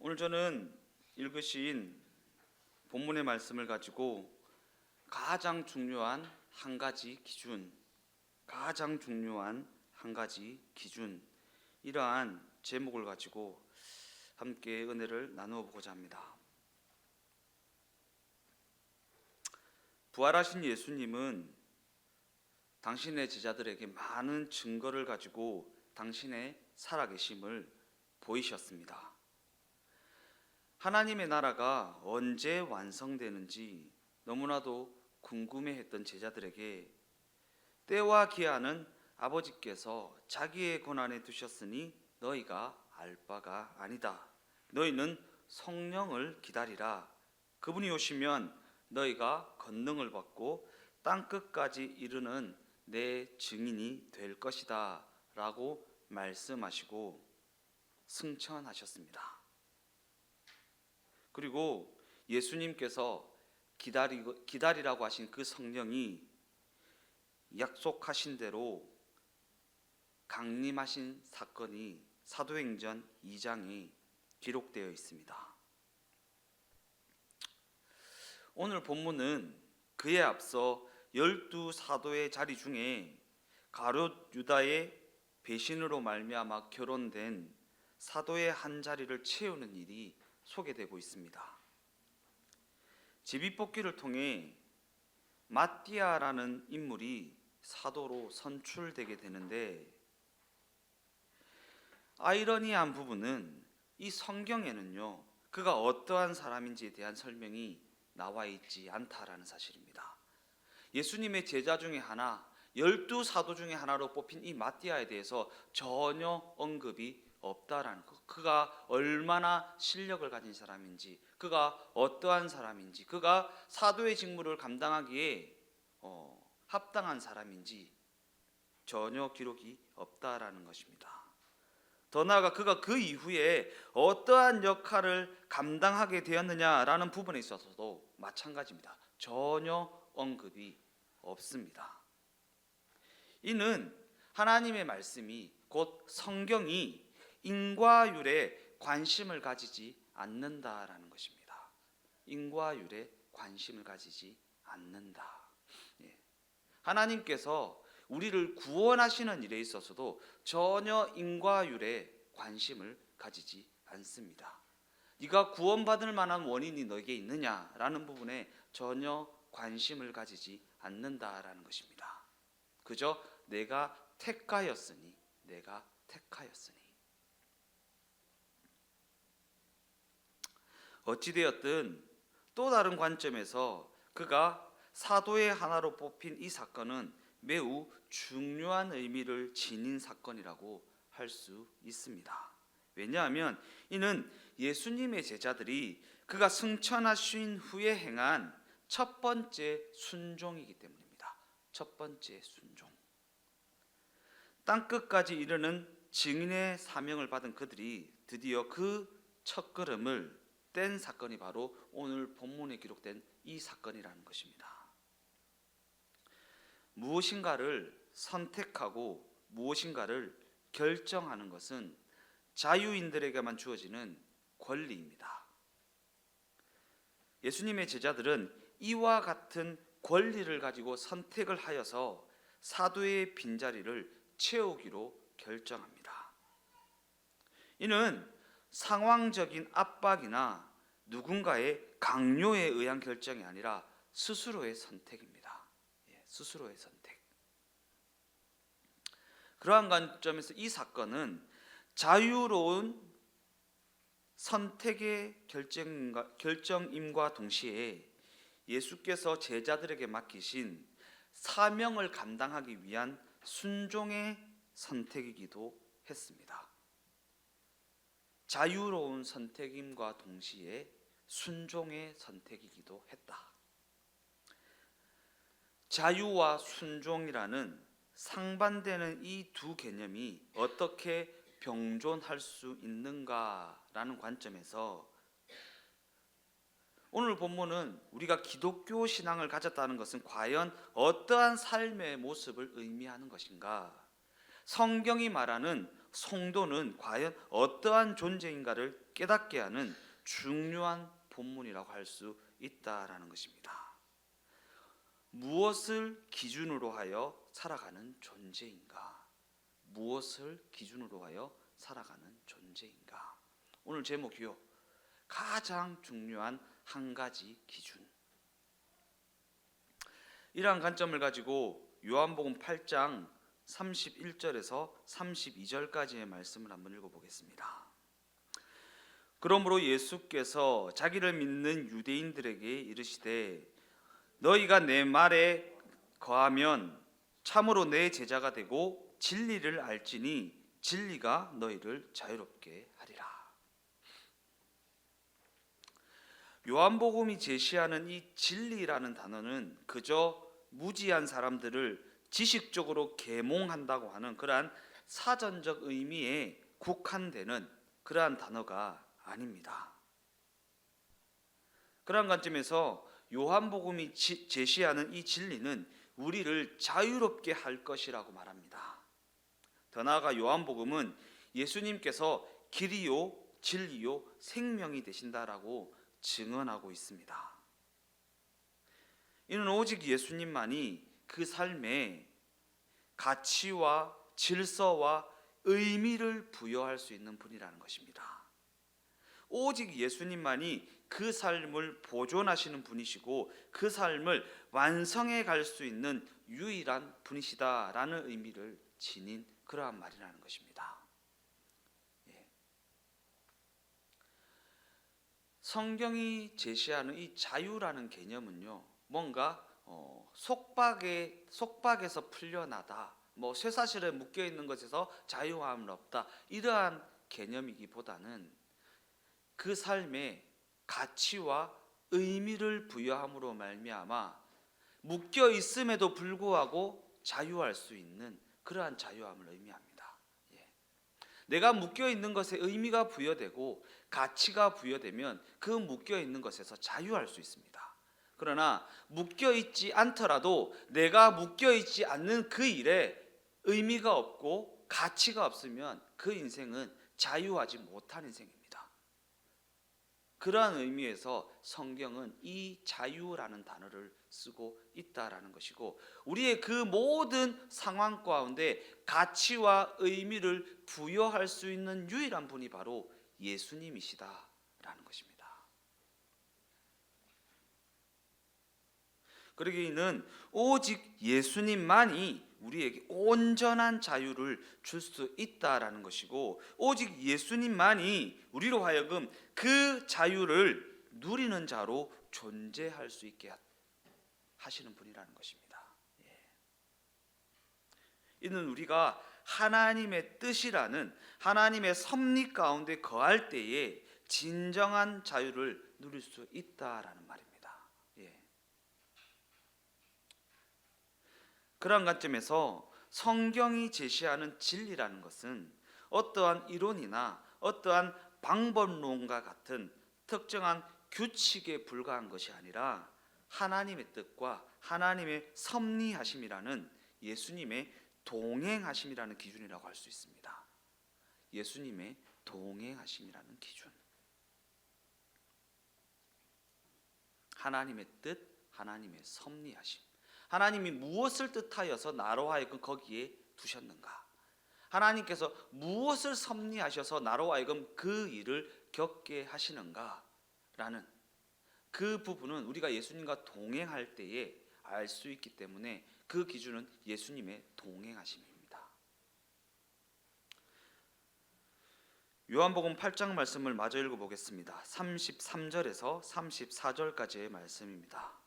오늘 저는 읽으신 본문의 말씀을 가지고 가장 중요한 한 가지 기준, 이러한 제목을 가지고 함께 은혜를 나누어 보고자 합니다. 부활하신 예수님은 당신의 제자들에게 많은 증거를 가지고 당신의 살아계심을 보이셨습니다. 하나님의 나라가 언제 완성되는지 너무나도 궁금해했던 제자들에게 때와 기한은 아버지께서 자기의 권한에 두셨으니 너희가 알 바가 아니다. 너희는 성령을 기다리라. 그분이 오시면 너희가 권능을 받고 땅끝까지 이르는 내 증인이 될 것이다 라고 말씀하시고 승천하셨습니다. 그리고 예수님께서 기다리라고 하신 그 성령이 약속하신 대로 강림하신 사건이 사도행전 2장에 기록되어 있습니다. 오늘 본문은 그에 앞서 12사도의 자리 중에 가룟 유다의 배신으로 말미암아 결혼된 사도의 한 자리를 채우는 일이 소개되고 있습니다. 제비뽑기를 통해 마띠아라는 인물이 사도로 선출되게 되는데, 아이러니한 부분은 이 성경에는요, 그가 어떠한 사람인지에 대한 설명이 나와 있지 않다라는 사실입니다. 예수님의 제자 중에 하나, 12사도 중에 하나로 뽑힌 이 마띠아에 대해서 전혀 언급이 없다라는 것. 그가 얼마나 실력을 가진 사람인지, 그가 어떠한 사람인지, 그가 사도의 직무를 감당하기에 합당한 사람인지 전혀 기록이 없다라는 것입니다. 더 나아가 그가 그 이후에 어떠한 역할을 감당하게 되었느냐라는 부분에 있어서도 마찬가지입니다. 전혀 언급이 없습니다. 이는 하나님의 말씀이, 곧 성경이 인과율에 관심을 가지지 않는다라는 것입니다. 인과율에 관심을 가지지 않는다. 하나님께서 우리를 구원하시는 일에 있어서도 전혀 인과율에 관심을 가지지 않습니다. 네가 구원받을 만한 원인이 너에게 있느냐라는 부분에 전혀 관심을 가지지 않는다라는 것입니다. 그저 내가 택하였으니. 어찌되었든 또 다른 관점에서 그가 사도의 하나로 뽑힌 이 사건은 매우 중요한 의미를 지닌 사건이라고 할 수 있습니다. 왜냐하면 이는 예수님의 제자들이 그가 승천하신 후에 행한 첫 번째 순종이기 때문입니다. 첫 번째 순종. 땅끝까지 이르는 증인의 사명을 받은 그들이 드디어 그 첫걸음을 뗀 사건이 바로 오늘 본문에 기록된 이 사건이라는 것입니다. 무엇인가를 선택하고 무엇인가를 결정하는 것은 자유인들에게만 주어지는 권리입니다. 예수님의 제자들은 이와 같은 권리를 가지고 선택을 하여서 사도의 빈자리를 채우기로 결정합니다. 이는 상황적인 압박이나 누군가의 강요에 의한 결정이 아니라 스스로의 선택입니다. 스스로의 선택. 그러한 관점에서 이 사건은 자유로운 선택의 결정임과 동시에 예수께서 제자들에게 맡기신 사명을 감당하기 위한 순종의 선택이기도 했습니다. 자유로운 선택임과 동시에 순종의 선택이기도 했다. 자유와 순종이라는 상반되는 이 두 개념이 어떻게 병존할 수 있는가라는 관점에서 오늘 본문은 우리가 기독교 신앙을 가졌다는 것은 과연 어떠한 삶의 모습을 의미하는 것인가? 성경이 말하는 성도는 과연 어떠한 존재인가를 깨닫게 하는 중요한 본문이라고 할 수 있다라는 것입니다. 무엇을 기준으로 하여 살아가는 존재인가? 무엇을 기준으로 하여 살아가는 존재인가? 오늘 제목이요, 가장 중요한 한 가지 기준. 이러한 관점을 가지고 요한복음 8장 31절에서 32절까지의 말씀을 한번 읽어보겠습니다. 그러므로 예수께서 자기를 믿는 유대인들에게 이르시되 너희가 내 말에 거하면 참으로 내 제자가 되고 진리를 알지니 진리가 너희를 자유롭게 하리라. 요한복음이 제시하는 이 진리라는 단어는 그저 무지한 사람들을 지식적으로 계몽한다고 하는 그러한 사전적 의미에 국한되는 그러한 단어가 아닙니다. 그러한 관점에서 요한복음이 제시하는 이 진리는 우리를 자유롭게 할 것이라고 말합니다. 더 나아가 요한복음은 예수님께서 길이요 진리요 생명이 되신다라고 증언하고 있습니다. 이는 오직 예수님만이 그 삶에 가치와 질서와 의미를 부여할 수 있는 분이라는 것입니다. 오직 예수님만이 그 삶을 보존하시는 분이시고 그 삶을 완성해 갈 수 있는 유일한 분이시다라는 의미를 지닌 그러한 말이라는 것입니다. 성경이 제시하는 이 자유라는 개념은요, 뭔가 속박에서 풀려나다, 쇠사슬에 묶여 있는 것에서 자유함은 없다, 이러한 개념이기보다는 그 삶에 가치와 의미를 부여함으로 말미암아 묶여 있음에도 불구하고 자유할 수 있는 그러한 자유함을 의미합니다. 내가 묶여 있는 것에 의미가 부여되고 가치가 부여되면 그 묶여 있는 것에서 자유할 수 있습니다. 그러나 묶여 있지 않더라도 내가 묶여 있지 않는 그 일에 의미가 없고 가치가 없으면 그 인생은 자유하지 못한 인생입니다. 그러한 의미에서 성경은 이 자유라는 단어를 쓰고 있다라는 것이고, 우리의 그 모든 상황 가운데 가치와 의미를 부여할 수 있는 유일한 분이 바로 예수님이시다라는 것입니다. 그러기에는 오직 예수님만이 우리에게 온전한 자유를 줄 수 있다라는 것이고, 오직 예수님만이 우리로 하여금 그 자유를 누리는 자로 존재할 수 있게 하시는 분이라는 것입니다. 이는 우리가 하나님의 뜻이라는 하나님의 섭리 가운데 거할 때에 진정한 자유를 누릴 수 있다라는 말입니다. 그런 관점에서 성경이 제시하는 진리라는 것은 어떠한 이론이나 어떠한 방법론과 같은 특정한 규칙에 불과한 것이 아니라 하나님의 뜻과 하나님의 섭리하심이라는 예수님의 동행하심이라는 기준이라고 할 수 있습니다. 예수님의 동행하심이라는 기준. 하나님의 뜻, 하나님의 섭리하심. 하나님이 무엇을 뜻하여서 나로 하여금 거기에 두셨는가? 하나님께서 무엇을 섭리하셔서 나로 하여금 그 일을 겪게 하시는가? 라는 그 부분은 우리가 예수님과 동행할 때에 알 수 있기 때문에 그 기준은 예수님의 동행하심입니다. 요한복음 8장 말씀을 마저 읽어보겠습니다. 33절에서 34절까지의 말씀입니다.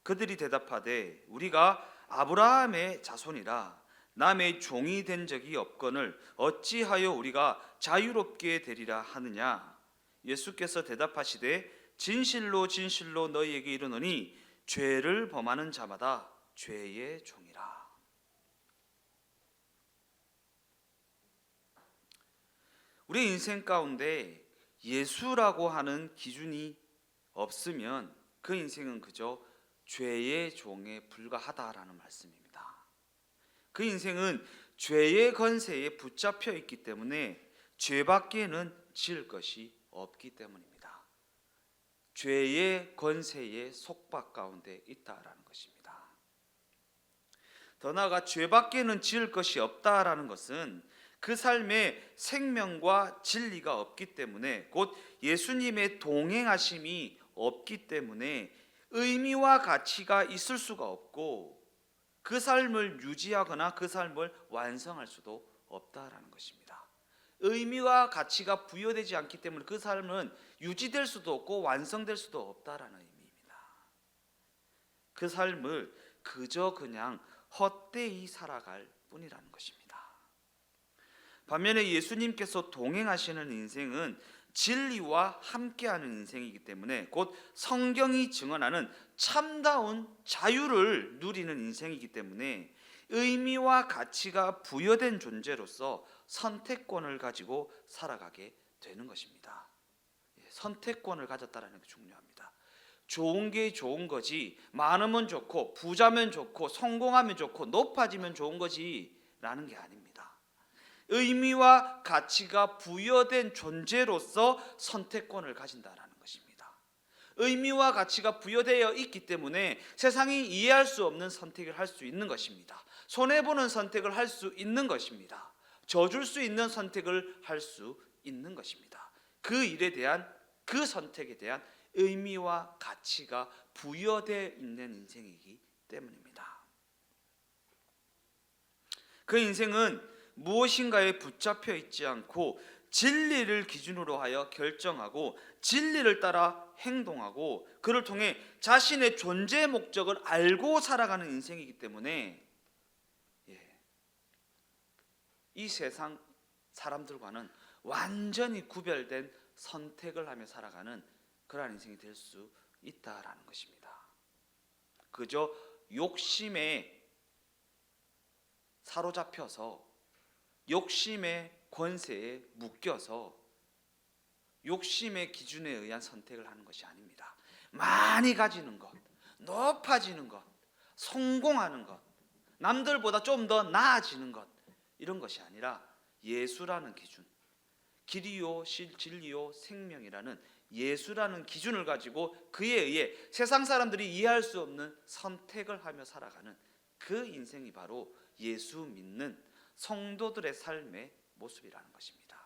그들이 대답하되 우리가 아브라함의 자손이라 남의 종이 된 적이 없거늘 어찌하여 우리가 자유롭게 되리라 하느냐. 예수께서 대답하시되 진실로 진실로 너희에게 이르노니 죄를 범하는 자마다 죄의 종이라. 우리 인생 가운데 예수라고 하는 기준이 없으면 그 인생은 그저 죄의 종에 불과하다라는 말씀입니다. 그 인생은 죄의 권세에 붙잡혀 있기 때문에 죄밖에는 지을 것이 없기 때문입니다. 죄의 권세의 속박 가운데 있다라는 것입니다. 더 나아가 죄밖에는 지을 것이 없다라는 것은 그 삶에 생명과 진리가 없기 때문에, 곧 예수님의 동행하심이 없기 때문에 의미와 가치가 있을 수가 없고 그 삶을 유지하거나 그 삶을 완성할 수도 없다라는 것입니다. 의미와 가치가 부여되지 않기 때문에 그 삶은 유지될 수도 없고 완성될 수도 없다라는 의미입니다. 그 삶을 그저 그냥 헛되이 살아갈 뿐이라는 것입니다. 반면에 예수님께서 동행하시는 인생은 진리와 함께하는 인생이기 때문에, 곧 성경이 증언하는 참다운 자유를 누리는 인생이기 때문에 의미와 가치가 부여된 존재로서 선택권을 가지고 살아가게 되는 것입니다. 선택권을 가졌다는 게 중요합니다. 좋은 게 좋은 거지, 많으면 좋고 부자면 좋고 성공하면 좋고 높아지면 좋은 거지 라는 게 아닙니다. 의미와 가치가 부여된 존재로서 선택권을 가진다라는 것입니다. 의미와 가치가 부여되어 있기 때문에 세상이 이해할 수 없는 선택을 할 수 있는 것입니다. 손해보는 선택을 할 수 있는 것입니다. 져줄 수 있는 선택을 할 수 있는 것입니다. 그 일에 대한, 그 선택에 대한 의미와 가치가 부여되어 있는 인생이기 때문입니다. 그 인생은 무엇인가에 붙잡혀 있지 않고 진리를 기준으로 하여 결정하고 진리를 따라 행동하고 그를 통해 자신의 존재 목적을 알고 살아가는 인생이기 때문에 이 세상 사람들과는 완전히 구별된 선택을 하며 살아가는 그러한 인생이 될 수 있다라는 것입니다. 그저 욕심에 사로잡혀서 욕심의 권세에 묶여서 욕심의 기준에 의한 선택을 하는 것이 아닙니다. 많이 가지는 것, 높아지는 것, 성공하는 것, 남들보다 좀 더 나아지는 것, 이런 것이 아니라 예수라는 기준, 길이요 진리요 생명이라는 예수라는 기준을 가지고 그에 의해 세상 사람들이 이해할 수 없는 선택을 하며 살아가는 그 인생이 바로 예수 믿는 성도들의 삶의 모습이라는 것입니다.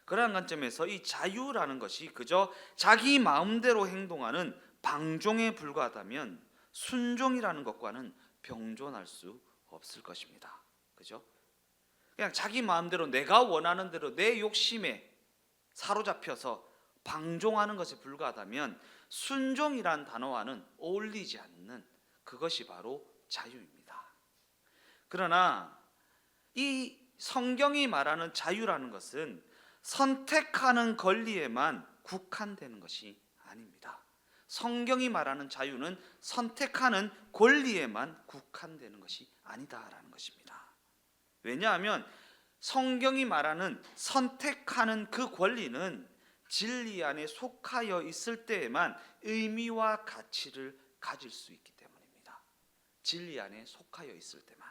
그러한 관점에서 이 자유라는 것이 그저 자기 마음대로 행동하는 방종에 불과하다면 순종이라는 것과는 병존할 수 없을 것입니다. 그죠? 그냥 자기 마음대로 내가 원하는 대로 내 욕심에 사로잡혀서 방종하는 것에 불과하다면 순종이란 단어와는 어울리지 않는 그것이 바로 자유입니다. 그러나 이 성경이 말하는 자유라는 것은 선택하는 권리에만 국한되는 것이 아닙니다. 성경이 말하는 자유는 선택하는 권리에만 국한되는 것이 아니다라는 것입니다. 왜냐하면 성경이 말하는 선택하는 그 권리는 진리 안에 속하여 있을 때에만 의미와 가치를 가질 수 있기 때문입니다. 진리 안에 속하여 있을 때만.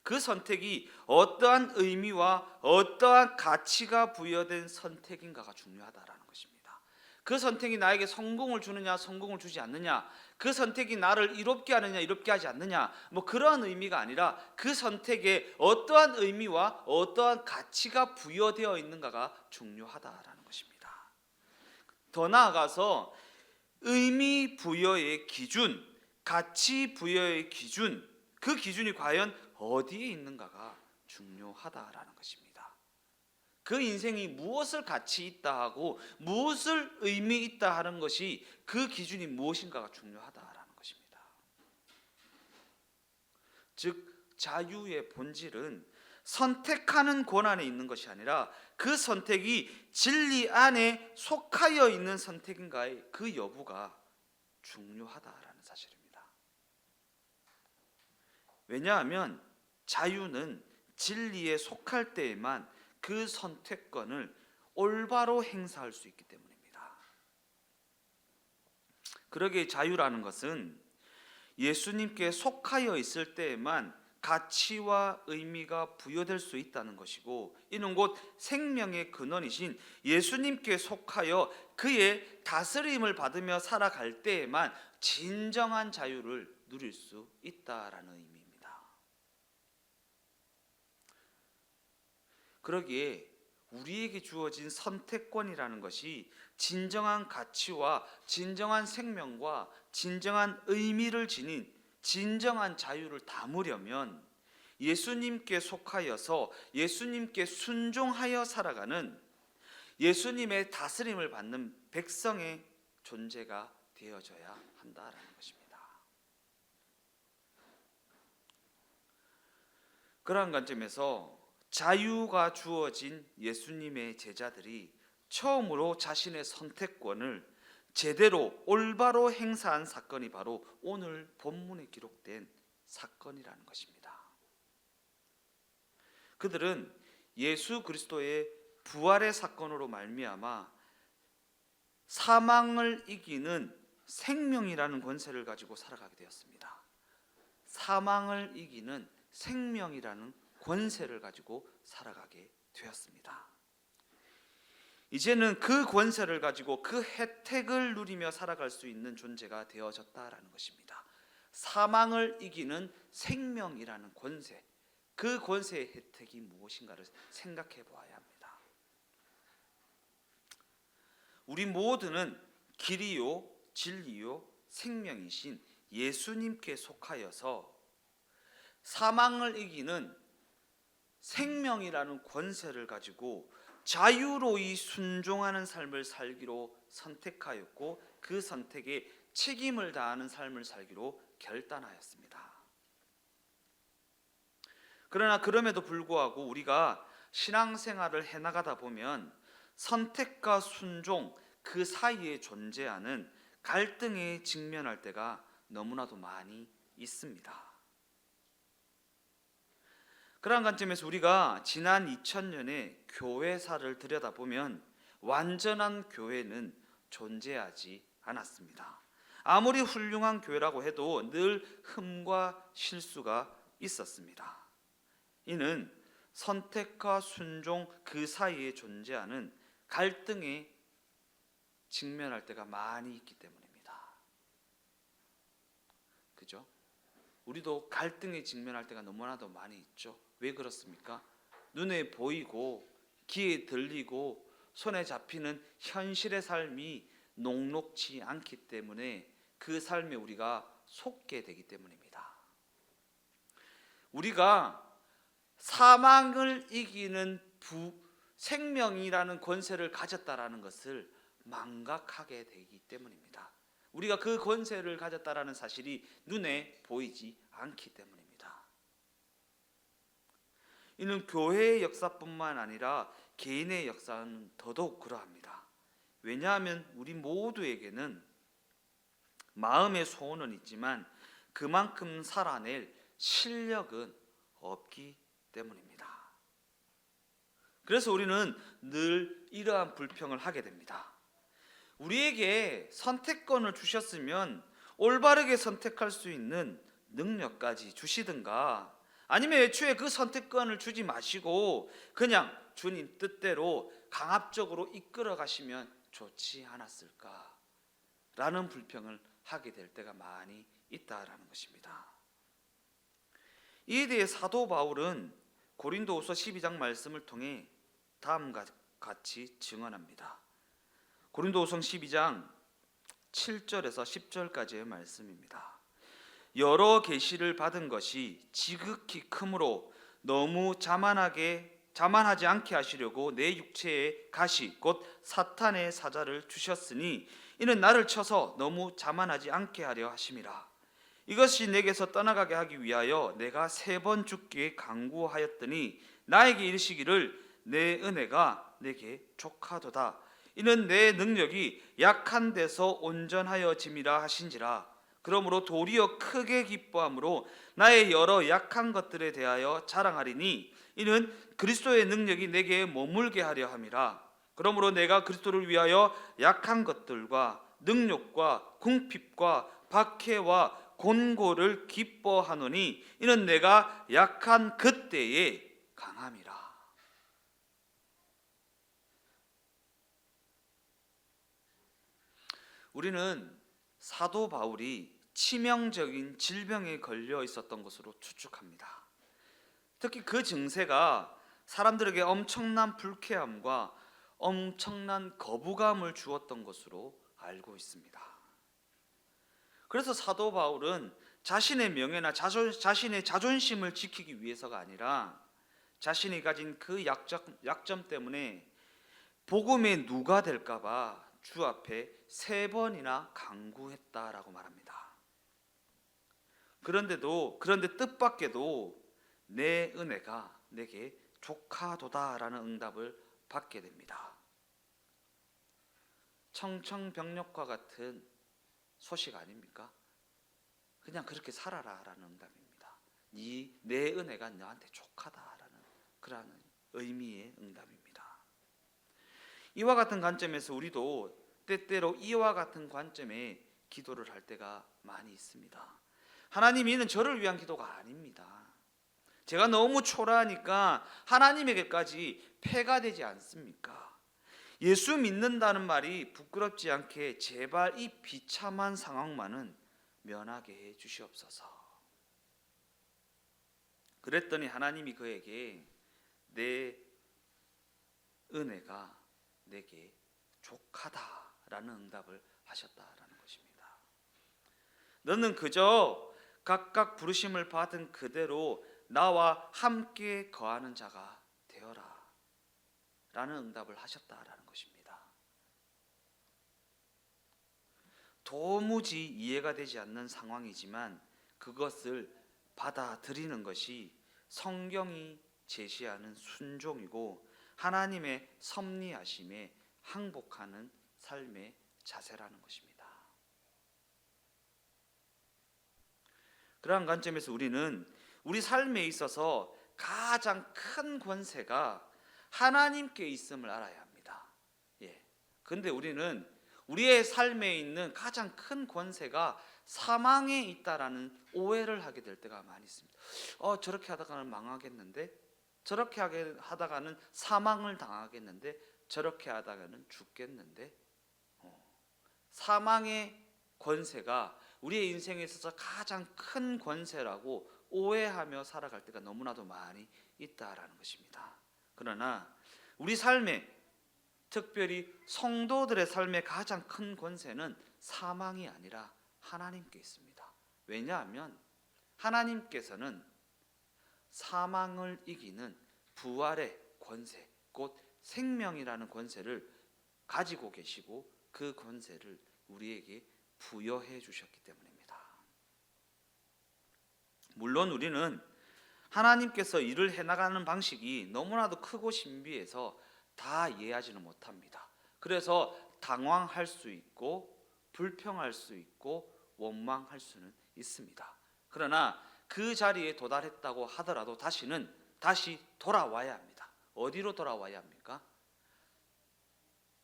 그 선택이 어떠한 의미와 어떠한 가치가 부여된 선택인가가 중요하다라는 것입니다. 그 선택이 나에게 성공을 주느냐 성공을 주지 않느냐, 그 선택이 나를 이롭게 하느냐 이롭게 하지 않느냐, 그러한 의미가 아니라 그 선택에 어떠한 의미와 어떠한 가치가 부여되어 있는가가 중요하다라는 것입니다. 더 나아가서 의미 부여의 기준, 가치 부여의 기준, 그 기준이 과연 어디에 있는가가 중요하다라는 것입니다. 그 인생이 무엇을 가치 있다 하고 무엇을 의미 있다 하는 것이, 그 기준이 무엇인가가 중요하다라는 것입니다. 즉 자유의 본질은 선택하는 권한에 있는 것이 아니라 그 선택이 진리 안에 속하여 있는 선택인가의 그 여부가 중요하다라는 사실입니다. 왜냐하면 자유는 진리에 속할 때에만 그 선택권을 올바로 행사할 수 있기 때문입니다. 그러기에 자유라는 것은 예수님께 속하여 있을 때에만 가치와 의미가 부여될 수 있다는 것이고, 이는 곧 생명의 근원이신 예수님께 속하여 그의 다스림을 받으며 살아갈 때에만 진정한 자유를 누릴 수 있다라는 의미입니다. 그러기에 우리에게 주어진 선택권이라는 것이 진정한 가치와 진정한 생명과 진정한 의미를 지닌 진정한 자유를 담으려면 예수님께 속하여서 예수님께 순종하여 살아가는 예수님의 다스림을 받는 백성의 존재가 되어져야 한다라는 것입니다. 그러한 관점에서 자유가 주어진 예수님의 제자들이 처음으로 자신의 선택권을 제대로 올바로 행사한 사건이 바로 오늘 본문에 기록된 사건이라는 것입니다. 그들은 예수 그리스도의 부활의 사건으로 말미암아 사망을 이기는 생명이라는 권세를 가지고 살아가게 되었습니다. 사망을 이기는 생명이라는 권세를 가지고 살아가게 되었습니다. 이제는 그 권세를 가지고 그 혜택을 누리며 살아갈 수 있는 존재가 되어졌다라는 것입니다. 사망을 이기는 생명이라는 권세, 그 권세의 혜택이 무엇인가를 생각해 보아야 합니다. 우리 모두는 길이요 진리요 생명이신 예수님께 속하여서 사망을 이기는 생명이라는 권세를 가지고 자유로이 순종하는 삶을 살기로 선택하였고, 그 선택에 책임을 다하는 삶을 살기로 결단하였습니다. 그러나 그럼에도 불구하고 우리가 신앙생활을 해나가다 보면 선택과 순종 그 사이에 존재하는 갈등에 직면할 때가 너무나도 많이 있습니다. 그러한 관점에서 우리가 지난 2000년의 교회사를 들여다보면 완전한 교회는 존재하지 않았습니다. 아무리 훌륭한 교회라고 해도 늘 흠과 실수가 있었습니다. 이는 선택과 순종 그 사이에 존재하는 갈등에 직면할 때가 많이 있기 때문입니다. 그죠? 우리도 갈등에 직면할 때가 너무나도 많이 있죠. 왜 그렇습니까? 눈에 보이고 귀에 들리고 손에 잡히는 현실의 삶이 녹록지 않기 때문에 그 삶에 우리가 속게 되기 때문입니다. 우리가 사망을 이기는 생명이라는 권세를 가졌다라는 것을 망각하게 되기 때문입니다. 우리가 그 권세를 가졌다라는 사실이 눈에 보이지 않기 때문입니다. 이는 교회의 역사뿐만 아니라 개인의 역사는 더더욱 그러합니다. 왜냐하면 우리 모두에게는 마음의 소원은 있지만 그만큼 살아낼 실력은 없기 때문입니다. 그래서 우리는 늘 이러한 불평을 하게 됩니다. 우리에게 선택권을 주셨으면 올바르게 선택할 수 있는 능력까지 주시든가, 아니면 애초에 그 선택권을 주지 마시고 그냥 주님 뜻대로 강압적으로 이끌어 가시면 좋지 않았을까 라는 불평을 하게 될 때가 많이 있다라는 것입니다. 이에 대해 사도 바울은 고린도후서 12장 말씀을 통해 다음과 같이 증언합니다. 고린도후서 12장 7절에서 10절까지의 말씀입니다. 여러 계시를 받은 것이 지극히 크므로 너무 자만하지 않게 하시려고 내 육체에 가시 곧 사탄의 사자를 주셨으니 이는 나를 쳐서 너무 자만하지 않게 하려 하심이라. 이것이 내게서 떠나가게 하기 위하여 내가 3번 죽기에 강구하였더니 나에게 이르시기를 내 은혜가 내게 족하도다. 이는 내 능력이 약한 데서 온전하여짐이라 하신지라. 그러므로 도리어 크게 기뻐함으로 나의 여러 약한 것들에 대하여 자랑하리니 이는 그리스도의 능력이 내게 머물게 하려 함이라. 그러므로 내가 그리스도를 위하여 약한 것들과 능력과 궁핍과 박해와 곤고를 기뻐하노니 이는 내가 약한 그때에 강함이라. 우리는 사도 바울이 치명적인 질병에 걸려 있었던 것으로 추측합니다. 특히 그 증세가 사람들에게 엄청난 불쾌함과 엄청난 거부감을 주었던 것으로 알고 있습니다. 그래서 사도 바울은 자신의 명예나 자신의 자존심을 지키기 위해서가 아니라 자신이 가진 그 약점 때문에 복음의 누가 될까 봐 주 앞에 3번이나 간구했다라고 말합니다. 그런데 뜻밖에도 내 은혜가 내게 족하도다라는 응답을 받게 됩니다. 청천벽력과 같은 소식 아닙니까? 그냥 그렇게 살아라라는 응답입니다. 내 은혜가 너한테 족하다라는 그러한 의미의 응답입니다. 이와 같은 관점에서 우리도 때때로 이와 같은 관점의 기도를 할 때가 많이 있습니다. 하나님, 이는 저를 위한 기도가 아닙니다. 제가 너무 초라하니까 하나님에게까지 폐가 되지 않습니까? 예수 믿는다는 말이 부끄럽지 않게 제발 이 비참한 상황만은 면하게 해 주시옵소서. 그랬더니 하나님이 그에게 내 은혜가 내게 족하다라는 응답을 하셨다라는 것입니다. 너는 그저 각각 부르심을 받은 그대로 나와 함께 거하는 자가 되어라 라는 응답을 하셨다라는 것입니다. 도무지 이해가 되지 않는 상황이지만 그것을 받아들이는 것이 성경이 제시하는 순종이고 하나님의 섭리하심에 항복하는 삶의 자세라는 것입니다. 그러한 관점에서 우리는 우리 삶에 있어서 가장 큰 권세가 하나님께 있음을 알아야 합니다. 근데 우리는 우리의 삶에 있는 가장 큰 권세가 사망에 있다라는 오해를 하게 될 때가 많이 있습니다. 저렇게 하다가는 망하겠는데, 저렇게 하다가는 사망을 당하겠는데, 저렇게 하다가는 죽겠는데. 사망의 권세가 우리의 인생에 있어서 가장 큰 권세라고 오해하며 살아갈 때가 너무나도 많이 있다라는 것입니다. 그러나 우리 삶에, 특별히 성도들의 삶의 가장 큰 권세는 사망이 아니라 하나님께 있습니다. 왜냐하면 하나님께서는 사망을 이기는 부활의 권세, 곧 생명이라는 권세를 가지고 계시고 그 권세를 우리에게 부여해 주셨기 때문입니다. 물론 우리는 하나님께서 일을 해나가는 방식이 너무나도 크고 신비해서 다 이해하지는 못합니다. 그래서 당황할 수 있고 불평할 수 있고 원망할 수는 있습니다. 그러나 그 자리에 도달했다고 하더라도 다시 돌아와야 합니다. 어디로 돌아와야 합니까?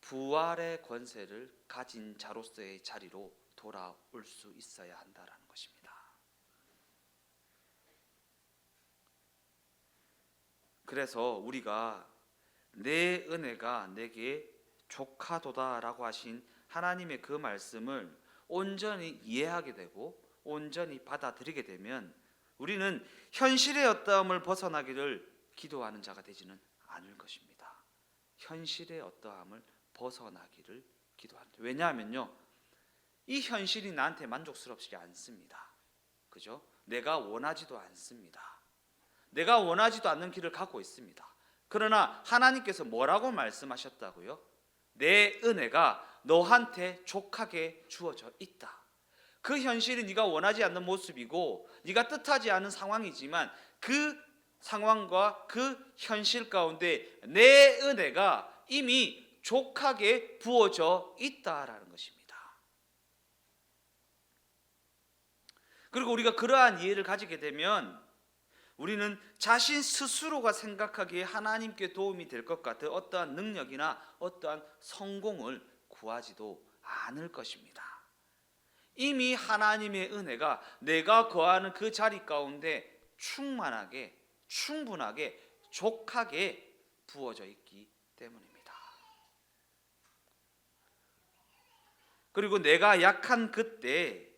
부활의 권세를 가진 자로서의 자리로 돌아올 수 있어야 한다라는 것입니다. 그래서 우리가 내 은혜가 내게 족하도다라고 하신 하나님의 그 말씀을 온전히 이해하게 되고 온전히 받아들이게 되면 우리는 현실의 어떠함을 벗어나기를 기도하는 자가 되지는 않을 것입니다. 현실의 어떠함을 벗어나기를 기도합니다. 왜냐하면요, 이 현실이 나한테 만족스럽지 않습니다. 그죠? 내가 원하지도 않습니다. 내가 원하지도 않는 길을 가고 있습니다. 그러나 하나님께서 뭐라고 말씀하셨다고요? 내 은혜가 너한테 족하게 주어져 있다. 그 현실이 네가 원하지 않는 모습이고 네가 뜻하지 않은 상황이지만 그 상황과 그 현실 가운데 내 은혜가 이미 족하게 부어져 있다라는 것입니다. 그리고 우리가 그러한 이해를 가지게 되면 우리는 자신 스스로가 생각하기에 하나님께 도움이 될 것 같은 어떠한 능력이나 어떠한 성공을 구하지도 않을 것입니다. 이미 하나님의 은혜가 내가 거하는 그 자리 가운데 충만하게, 충분하게, 족하게 부어져 있기 때문입니다. 그리고 내가 약한 그때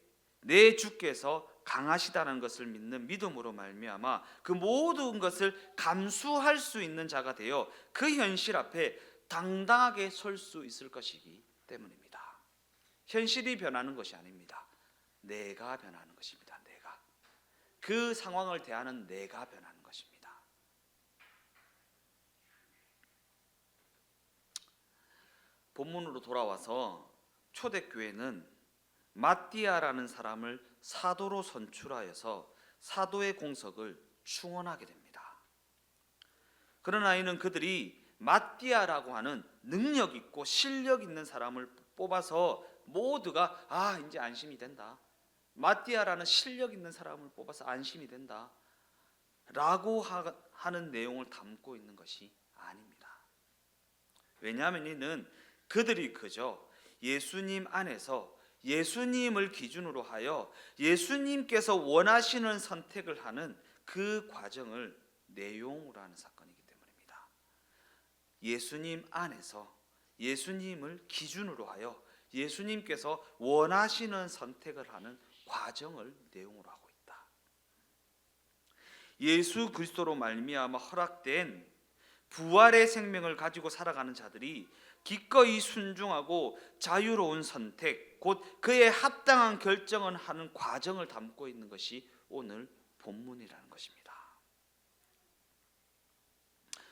내 주께서 강하시다는 것을 믿는 믿음으로 말미암아 그 모든 것을 감수할 수 있는 자가 되어 그 현실 앞에 당당하게 설 수 있을 것이기 때문입니다. 현실이 변하는 것이 아닙니다. 내가 변하는 것입니다. 내가. 그 상황을 대하는 내가 변하는 것입니다. 본문으로 돌아와서 초대교회는 마띠아라는 사람을 사도로 선출하여서 사도의 공석을 충원하게 됩니다. 그러나 이는 그들이 마띠아라고 하는 능력 있고 실력 있는 사람을 뽑아서 모두가 이제 안심이 된다. 마띠아라는 실력 있는 사람을 뽑아서 안심이 된다. 라고 하는 내용을 담고 있는 것이 아닙니다. 왜냐하면 이는 그들이 그저 예수님 안에서 예수님을 기준으로 하여 예수님께서 원하시는 선택을 하는 그 과정을 내용으로 하는 사건이기 때문입니다. 예수님 안에서 예수님을 기준으로 하여 예수님께서 원하시는 선택을 하는 과정을 내용으로 하고 있다. 예수 그리스도로 말미암아 허락된 부활의 생명을 가지고 살아가는 자들이 기꺼이 순종하고 자유로운 선택, 곧 그에 합당한 결정을 하는 과정을 담고 있는 것이 오늘 본문이라는 것입니다.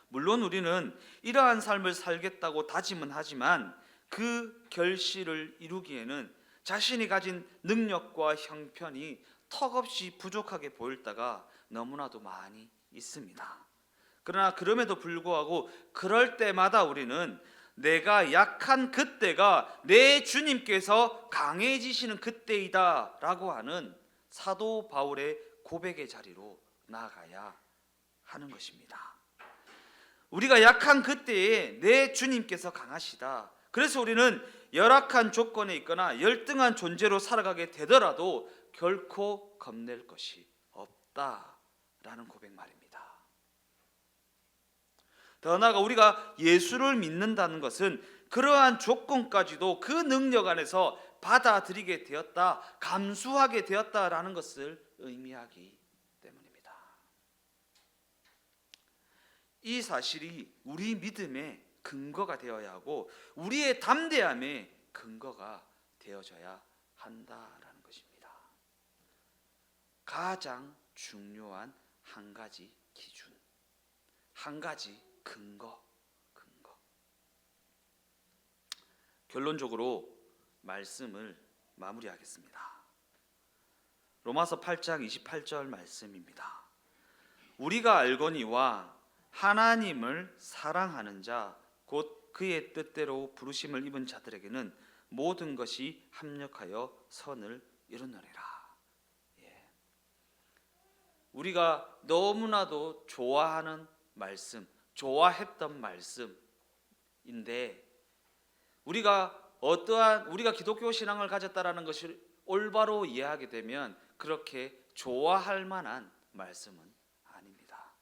물론 우리는 이러한 삶을 살겠다고 다짐은 하지만 그 결실을 이루기에는 자신이 가진 능력과 형편이 턱없이 부족하게 보일 때가 너무나도 많이 있습니다. 그러나 그럼에도 불구하고 그럴 때마다 우리는 내가 약한 그때가 내 주님께서 강해지시는 그때이다 라고 하는 사도 바울의 고백의 자리로 나아가야 하는 것입니다. 우리가 약한 그때에 내 주님께서 강하시다. 그래서 우리는 열악한 조건에 있거나 열등한 존재로 살아가게 되더라도 결코 겁낼 것이 없다라는 고백 말입니다. 더 나아가 우리가 예수를 믿는다는 것은 그러한 조건까지도 그 능력 안에서 받아들이게 되었다, 감수하게 되었다라는 것을 의미하기 때문입니다. 이 사실이 우리 믿음의 근거가 되어야 하고 우리의 담대함의 근거가 되어져야 한다라는 것입니다. 가장 중요한 한 가지 기준, 한 가지 근거. 결론적으로 말씀을 마무리하겠습니다. 로마서 8장 28절 말씀입니다. 우리가 알거니와 하나님을 사랑하는 자 곧 그의 뜻대로 부르심을 입은 자들에게는 모든 것이 합력하여 선을 이루느니라. 우리가 너무나도 좋아하는 말씀, 좋아했던 말씀인데 우리가 기독교 신앙을 가졌다라는 것을 올바로 이해하게 되면 그렇게 좋아할 만한 말씀은 아닙니다.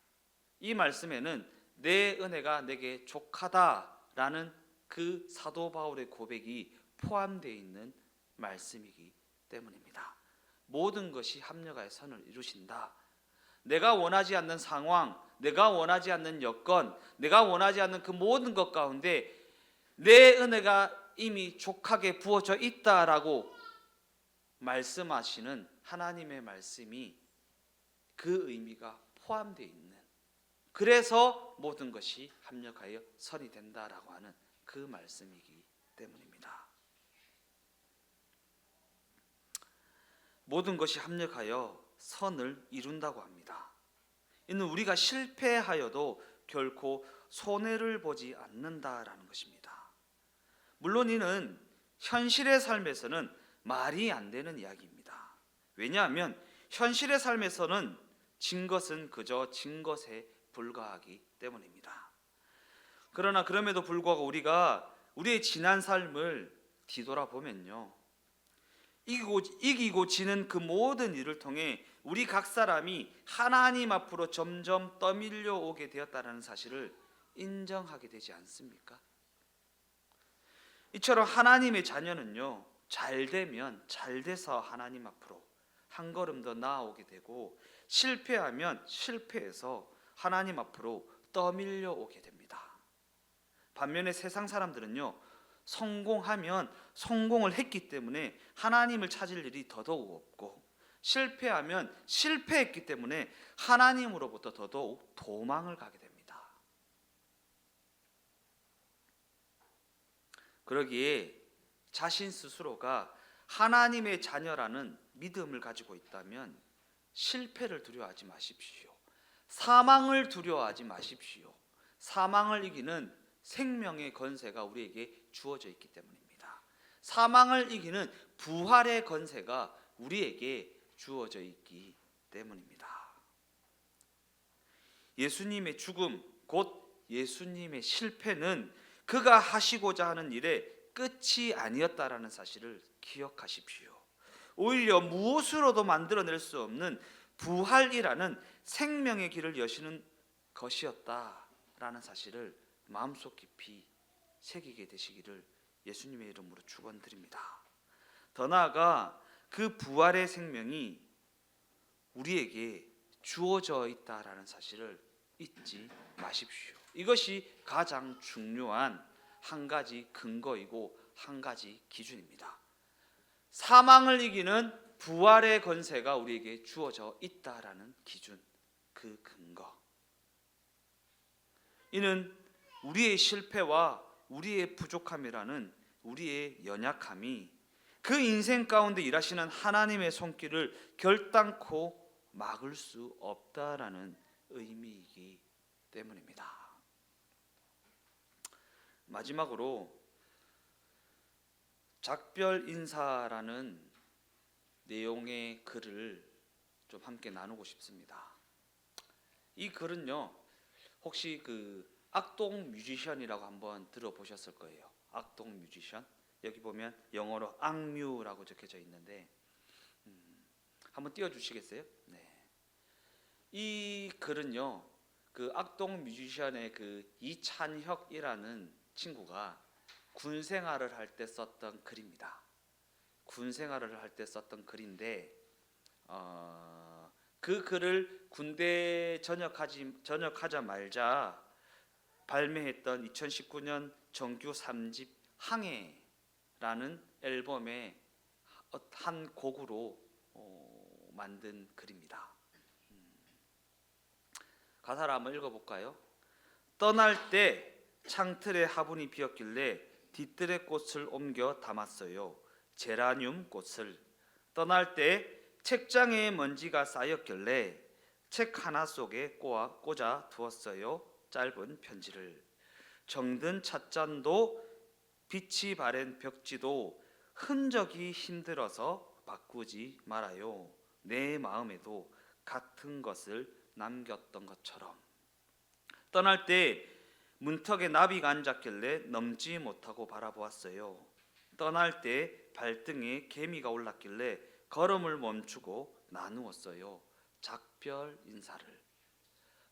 이 말씀에는 내 은혜가 내게 족하다라는 그 사도 바울의 고백이 포함되어 있는 말씀이기 때문입니다. 모든 것이 합력하여 선을 이루신다. 내가 원하지 않는 상황, 내가 원하지 않는 여건, 내가 원하지 않는 그 모든 것 가운데 내 은혜가 이미 족하게 부어져 있다라고 말씀하시는 하나님의 말씀이 그 의미가 포함되어 있는, 그래서 모든 것이 합력하여 선이 된다라고 하는 그 말씀이기 때문입니다. 모든 것이 합력하여 선을 이룬다고 합니다. 이는 우리가 실패하여도 결코 손해를 보지 않는다라는 것입니다. 물론 이는 현실의 삶에서는 말이 안 되는 이야기입니다. 왜냐하면 현실의 삶에서는 진 것은 그저 진 것에 불과하기 때문입니다. 그러나 그럼에도 불구하고 우리가 우리의 지난 삶을 뒤돌아보면요, 이기고 지는 그 모든 일을 통해 우리 각 사람이 하나님 앞으로 점점 떠밀려 오게 되었다는 사실을 인정하게 되지 않습니까? 이처럼 하나님의 자녀는요, 잘 되면 잘 돼서 하나님 앞으로 한 걸음 더 나아오게 되고, 실패하면 실패해서 하나님 앞으로 떠밀려 오게 됩니다. 반면에 세상 사람들은요, 성공하면 성공을 했기 때문에 하나님을 찾을 일이 더더욱 없고, 실패하면 실패했기 때문에 하나님으로부터 더더욱 도망을 가게 됩니다. 그러기에 자신 스스로가 하나님의 자녀라는 믿음을 가지고 있다면 실패를 두려워하지 마십시오. 사망을 두려워하지 마십시오. 사망을 이기는 생명의 권세가 우리에게 주어져 있기 때문입니다. 사망을 이기는 부활의 권세가 우리에게 주어져 있기 때문입니다. 예수님의 죽음, 곧 예수님의 실패는 그가 하시고자 하는 일의 끝이 아니었다라는 사실을 기억하십시오. 오히려 무엇으로도 만들어낼 수 없는 부활이라는 생명의 길을 여시는 것이었다라는 사실을 마음속 깊이 새기게 되시기를 예수님의 이름으로 축원드립니다. 더 나아가 그 부활의 생명이 우리에게 주어져 있다라는 사실을 잊지 마십시오. 이것이 가장 중요한 한 가지 근거이고 한 가지 기준입니다. 사망을 이기는 부활의 권세가 우리에게 주어져 있다라는 기준, 그 근거. 이는 우리의 실패와 우리의 부족함이라는 우리의 연약함이 그 인생 가운데 일하시는 하나님의 손길을 결단코 막을 수 없다라는 의미이기 때문입니다. 마지막으로 작별 인사라는 내용의 글을 좀 함께 나누고 싶습니다. 이 글은요, 혹시 그 악동 뮤지션이라고 한번 들어보셨을 거예요. 악동 뮤지션. 여기 보면 영어로 악뮤라고 적혀져 있는데 한번 띄워주시겠어요? 네. 이 글은요, 그 악동 뮤지션의 그 이찬혁이라는 친구가 군 생활을 할 때 썼던 글입니다. 군 생활을 할 때 썼던 글인데 그 글을 군대 전역하자마자 발매했던 2019년 정규 3집 항해라는 앨범의 한 곡으로 만든 글입니다. 가사를 한번 읽어볼까요? 떠날 때 창틀에 화분이 비었길래 뒤뜰에 꽃을 옮겨 담았어요. 제라늄 꽃을. 떠날 때 책장에 먼지가 쌓였길래 책 하나 속에 꽂아 두었어요. 짧은 편지를. 정든 찻잔도 빛이 바랜 벽지도 흔적이 힘들어서 바꾸지 말아요. 내 마음에도 같은 것을 남겼던 것처럼. 떠날 때 문턱에 나비가 앉았길래 넘지 못하고 바라보았어요. 떠날 때 발등에 개미가 올랐길래 걸음을 멈추고 나누었어요. 작별 인사를.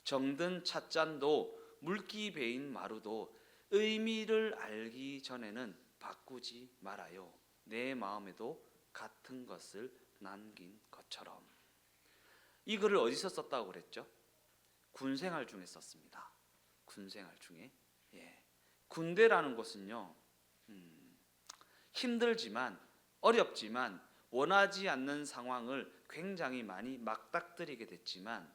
정든 찻잔도 물기 배인 마루도 의미를 알기 전에는 바꾸지 말아요. 내 마음에도 같은 것을 남긴 것처럼. 이 글을 어디서 썼다고 그랬죠? 군생활 중에 썼습니다. 군생활 중에. 군대라는 곳은요, 힘들지만 어렵지만 원하지 않는 상황을 굉장히 많이 맞닥뜨리게 되지만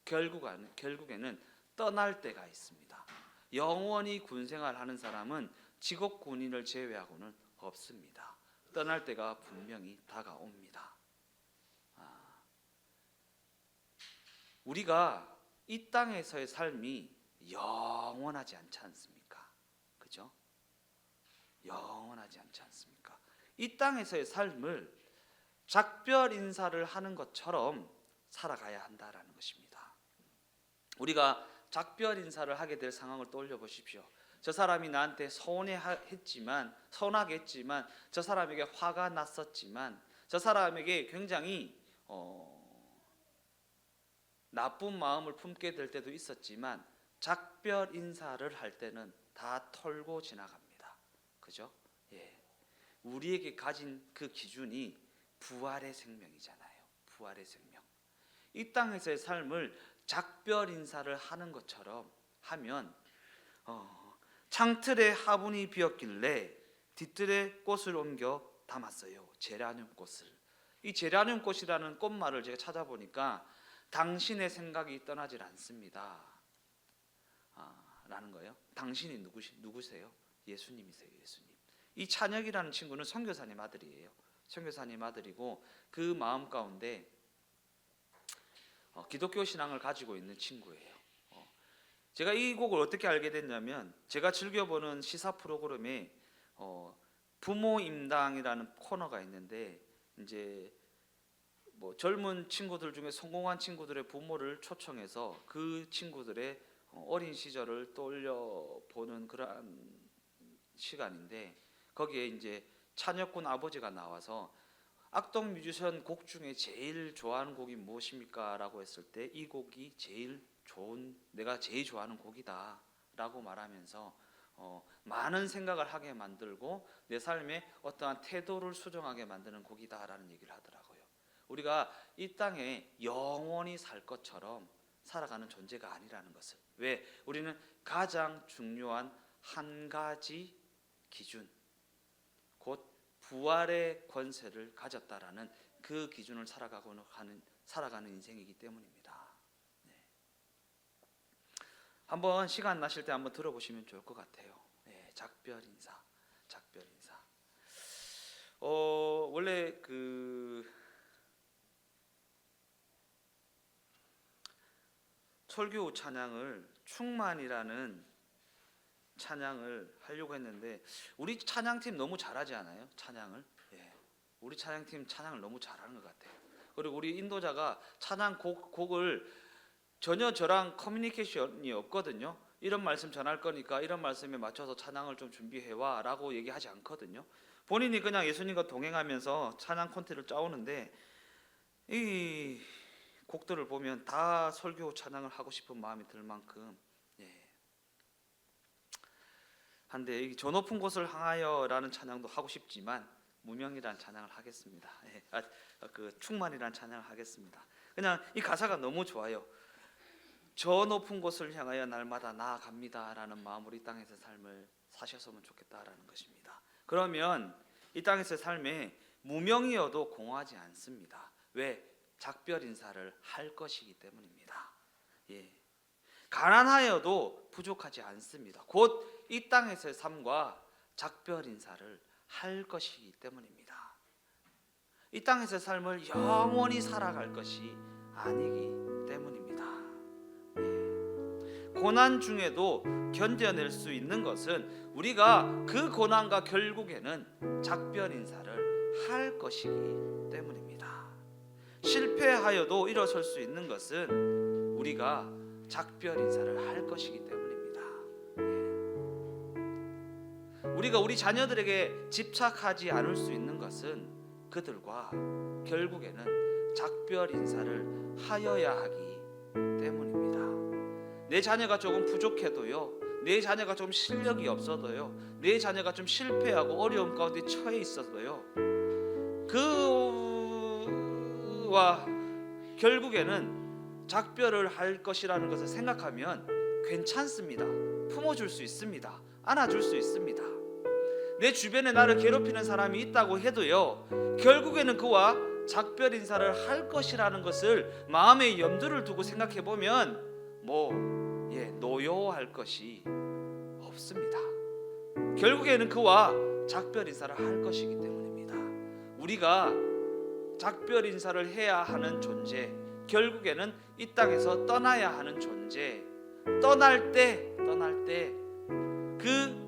결국에는 떠날 때가 있습니다. 영원히 군생활하는 사람은 직업 군인을 제외하고는 없습니다. 떠날 때가 분명히 다가옵니다. 우리가 이 땅에서의 삶이 영원하지 않지 않습니까? 그죠? 영원하지 않지 않습니까? 이 땅에서의 삶을 작별 인사를 하는 것처럼 살아가야 한다라는 것입니다. 우리가 작별 인사를 하게 될 상황을 떠올려 보십시오. 저 사람이 나한테 서운하게 했지만, 저 사람에게 화가 났었지만, 저 사람에게 굉장히 나쁜 마음을 품게 될 때도 있었지만, 작별 인사를 할 때는 다 털고 지나갑니다. 그죠? 예. 우리에게 가진 그 기준이 부활의 생명이잖아요. 부활의 생명. 이 땅에서의 삶을 작별 인사를 하는 것처럼 하면 창틀에 화분이 비었길래 뒤뜰에 꽃을 옮겨 담았어요. 제라늄 꽃을. 이 제라늄 꽃이라는 꽃말을 제가 찾아보니까 당신의 생각이 떠나질 않습니다 라는 거예요. 당신이 누구세요? 예수님이세요. 예수님. 이 찬혁이라는 친구는 선교사님 아들이에요. 선교사님 아들이고 그 마음 가운데 기독교 신앙을 가지고 있는 친구예요. 제가 이 곡을 어떻게 알게 됐냐면, 제가 즐겨보는 시사 프로그램에 부모 임당이라는 코너가 있는데, 이제 뭐 젊은 친구들 중에 성공한 친구들의 부모를 초청해서 그 친구들의 어린 시절을 떠올려 보는 그러한 시간인데, 거기에 이제 찬혁군 아버지가 나와서 악동 뮤지션 곡 중에 제일 좋아하는 곡이 무엇입니까? 라고 했을 때 이 곡이 내가 제일 좋아하는 곡이다 라고 말하면서 많은 생각을 하게 만들고 내 삶에 어떠한 태도를 수정하게 만드는 곡이다 라는 얘기를 하더라고요. 우리가 이 땅에 영원히 살 것처럼 살아가는 존재가 아니라는 것을. 왜? 우리는 가장 중요한 한 가지 기준, 곧 부활의 권세를 가졌다라는 그 기준을 살아가는 인생이기 때문입니다. 네. 한번 시간 나실 때 한번 들어보시면 좋을 것 같아요. 네, 작별 인사, 작별 인사. 원래 그 설교 찬양을 충만이라는 찬양을 하려고 했는데, 우리 찬양팀 너무 잘하지 않아요? 찬양을? 예. 우리 찬양팀 찬양을 너무 잘하는 것 같아요. 그리고 우리 인도자가 찬양 곡을 전혀 저랑 커뮤니케이션이 없거든요. 이런 말씀 전할 거니까 이런 말씀에 맞춰서 찬양을 좀 준비해와 라고 얘기하지 않거든요. 본인이 그냥 예수님과 동행하면서 찬양 콘텐츠를 짜오는데, 이 곡들을 보면 다 설교 찬양을 하고 싶은 마음이 들 만큼, 한데 저 높은 곳을 향하여라는 찬양도 하고 싶지만 무명이라는 찬양을 하겠습니다. 그 충만이라는 찬양을 하겠습니다. 그냥 이 가사가 너무 좋아요. 저 높은 곳을 향하여 날마다 나아갑니다라는 마음으로 이 땅에서의 삶을 사셨으면 좋겠다라는 것입니다. 그러면 이 땅에서의 삶에 무명이어도 공허하지 않습니다. 왜? 작별 인사를 할 것이기 때문입니다. 예. 가난하여도 부족하지 않습니다. 곧 이 땅에서의 삶과 작별 인사를 할 것이기 때문입니다. 이 땅에서의 삶을 영원히 살아갈 것이 아니기 때문입니다. 고난 중에도 견뎌낼 수 있는 것은 우리가 그 고난과 결국에는 작별 인사를 할 것이기 때문입니다. 실패하여도 일어설 수 있는 것은 우리가 작별 인사를 할 것이기 때문입니다. 우리가 우리 자녀들에게 집착하지 않을 수 있는 것은 그들과 결국에는 작별 인사를 하여야 하기 때문입니다. 내 자녀가 조금 부족해도요, 내 자녀가 좀 실력이 없어도요, 내 자녀가 좀 실패하고 어려움 가운데 처해 있어도요, 그와 결국에는 작별을 할 것이라는 것을 생각하면 괜찮습니다. 품어줄 수 있습니다. 안아줄 수 있습니다. 내 주변에 나를 괴롭히는 사람이 있다고 해도요, 결국에는 그와 작별 인사를 할 것이라는 것을 마음에 염두를 두고 생각해 보면 노여워할 것이 없습니다. 결국에는 그와 작별 인사를 할 것이기 때문입니다. 우리가 작별 인사를 해야 하는 존재, 결국에는 이 땅에서 떠나야 하는 존재, 떠날 때 그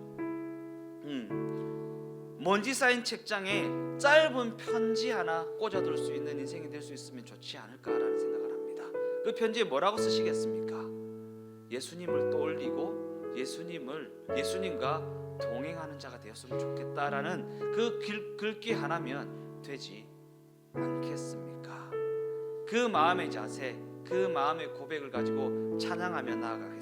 먼지 쌓인 책장에 짧은 편지 하나 꽂아둘 수 있는 인생이 될 수 있으면 좋지 않을까라는 생각을 합니다. 그 편지에 뭐라고 쓰시겠습니까? 예수님을 떠올리고 예수님과 동행하는 자가 되었으면 좋겠다라는 그 글귀 하나면 되지 않겠습니까? 그 마음의 자세, 그 마음의 고백을 가지고 찬양하며 나아가겠습니다.